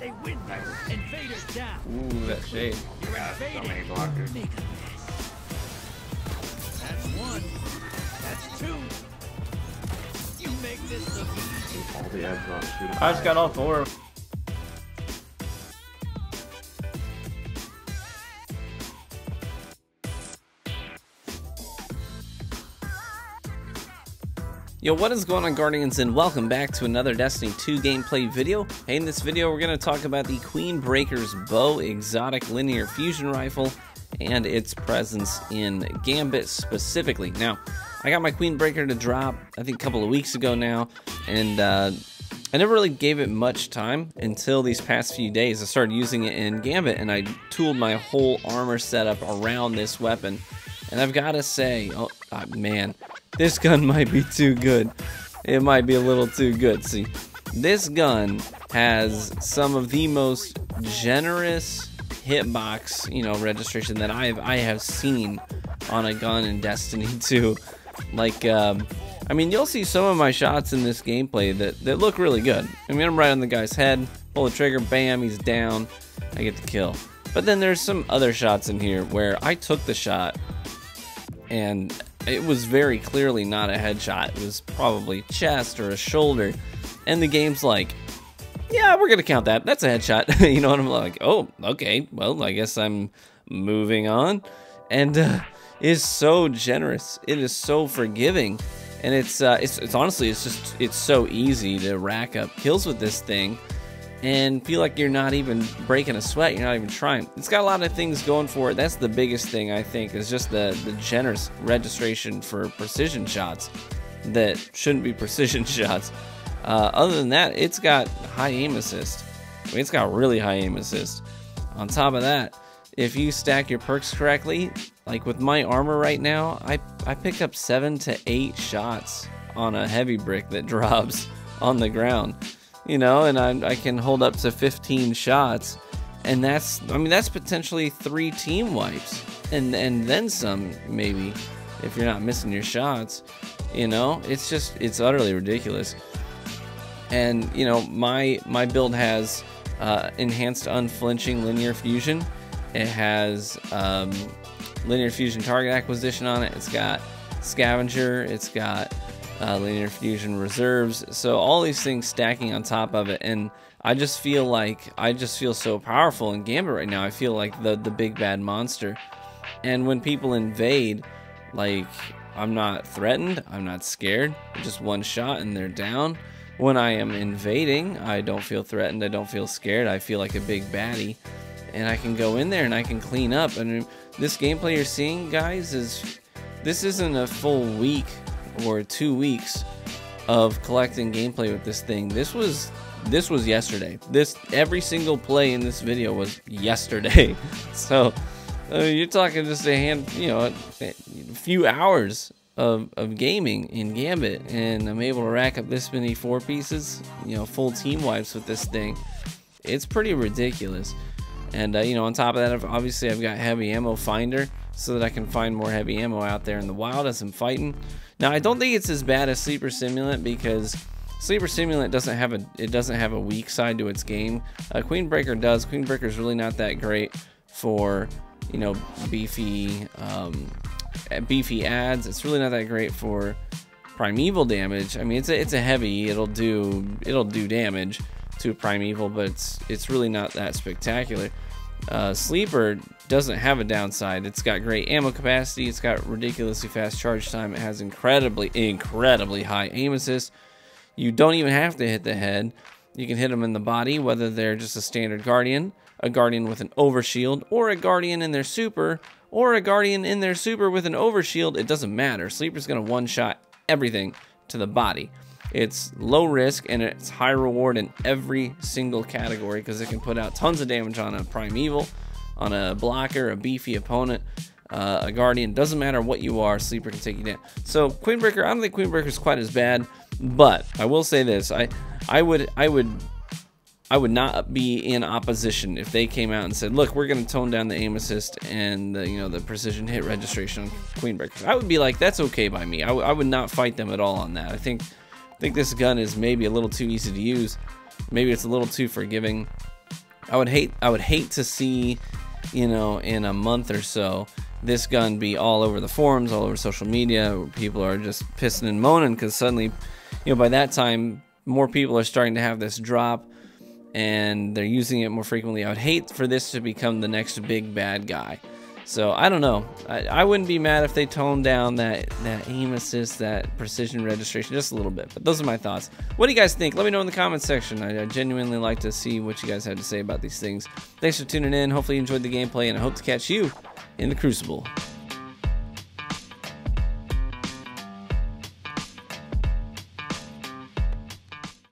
They win better. Invaders down. Ooh, that shade. Yeah, so many blockers. That's one. That's two. You make this look easy. All the ads on shooting. I just got all four. Yo, what is going on, Guardians, and welcome back to another Destiny 2 gameplay video. Hey, in this video we're going to talk about the Queenbreaker's bow exotic linear fusion rifle and its presence in Gambit specifically. Now, I got my Queenbreaker to drop I think a couple of weeks ago now, and I never really gave it much time until these past few days. I started using it in Gambit and I tooled my whole armor setup around this weapon, and I've got to say, oh man, this gun might be too good. It might be a little too good. See, this gun has some of the most generous hitbox, registration that I have seen on a gun in Destiny 2. Like, I mean, you'll see some of my shots in this gameplay that look really good. I mean, I'm right on the guy's head, pull the trigger, bam, he's down, I get the kill. But then there's some other shots in here where I took the shot and it was very clearly not a headshot. It was probably chest or a shoulder. And the game's like, yeah, we're going to count that. That's a headshot. You know what I'm like? Oh, okay. Well, I guess I'm moving on. And it's so generous. It is so forgiving. And it's honestly, it's so easy to rack up kills with this thing and feel like you're not even breaking a sweat, you're not even trying. It's got a lot of things going for it. That's the biggest thing, I think, is just the generous registration for precision shots that shouldn't be precision shots. Other than that, it's got high aim assist. I mean, it's got really high aim assist. On top of that, if you stack your perks correctly, like with my armor right now, I pick up 7 to 8 shots on a heavy brick that drops on the ground. And I can hold up to 15 shots, and that's potentially 3 team wipes, and then some, maybe, if you're not missing your shots. It's utterly ridiculous. And my build has enhanced unflinching linear fusion. It has linear fusion target acquisition on it. It's got scavenger. It's got linear fusion reserves, so all these things stacking on top of it, and I just feel so powerful in Gambit right now. I feel like the big bad monster, and when people invade, like, I'm not threatened, I'm not scared. Just one shot and they're down. When I am invading, I don't feel threatened, I don't feel scared, I feel like a big baddie, and I can go in there and I can clean up. And this gameplay you're seeing, guys, this isn't a full week or 2 weeks of collecting gameplay with this thing. This was yesterday. Every single play in this video was yesterday. So you're talking just a few hours of gaming in Gambit, and I'm able to rack up this many 4 pieces, full team wipes with this thing. It's pretty ridiculous. And on top of that, obviously I've got heavy ammo finder, so that I can find more heavy ammo out there in the wild as I'm fighting. Now, I don't think it's as bad as Sleeper Simulant, because Sleeper Simulant doesn't have a weak side to its game. Queenbreaker does. Queenbreaker's really not that great for beefy ads. It's really not that great for primeval damage. I mean, it's a heavy. It'll do damage to primeval, but it's really not that spectacular. Sleeper doesn't have a downside. It's got great ammo capacity, it's got ridiculously fast charge time, it has incredibly high aim assist. You don't even have to hit the head. You can hit them in the body, whether they're just a standard Guardian, a Guardian with an overshield, or a Guardian in their super, or a Guardian in their super with an overshield. It doesn't matter. Sleeper's gonna one-shot everything to the body. It's low risk and it's high reward in every single category, because it can put out tons of damage on a primeval, on a blocker, a beefy opponent, a Guardian. Doesn't matter what you are, Sleeper can take you down. So Queenbreaker, I don't think Queenbreaker's quite as bad, but I will say this: I would not be in opposition if they came out and said, look, we're going to tone down the aim assist and the precision hit registration on Queenbreaker. I would be like, that's okay by me. I would not fight them at all on that. I think this gun is maybe a little too easy to use. Maybe it's a little too forgiving. I would hate to see, you know, in a month or so, this gun be all over the forums, all over social media, where people are just pissing and moaning because suddenly, you know, by that time, more people are starting to have this drop and they're using it more frequently. I would hate for this to become the next big bad guy. So I don't know. I wouldn't be mad if they toned down that aim assist, that precision registration just a little bit. But those are my thoughts. What do you guys think? Let me know in the comments section. I genuinely like to see what you guys have to say about these things. Thanks for tuning in. Hopefully you enjoyed the gameplay, and I hope to catch you in the Crucible.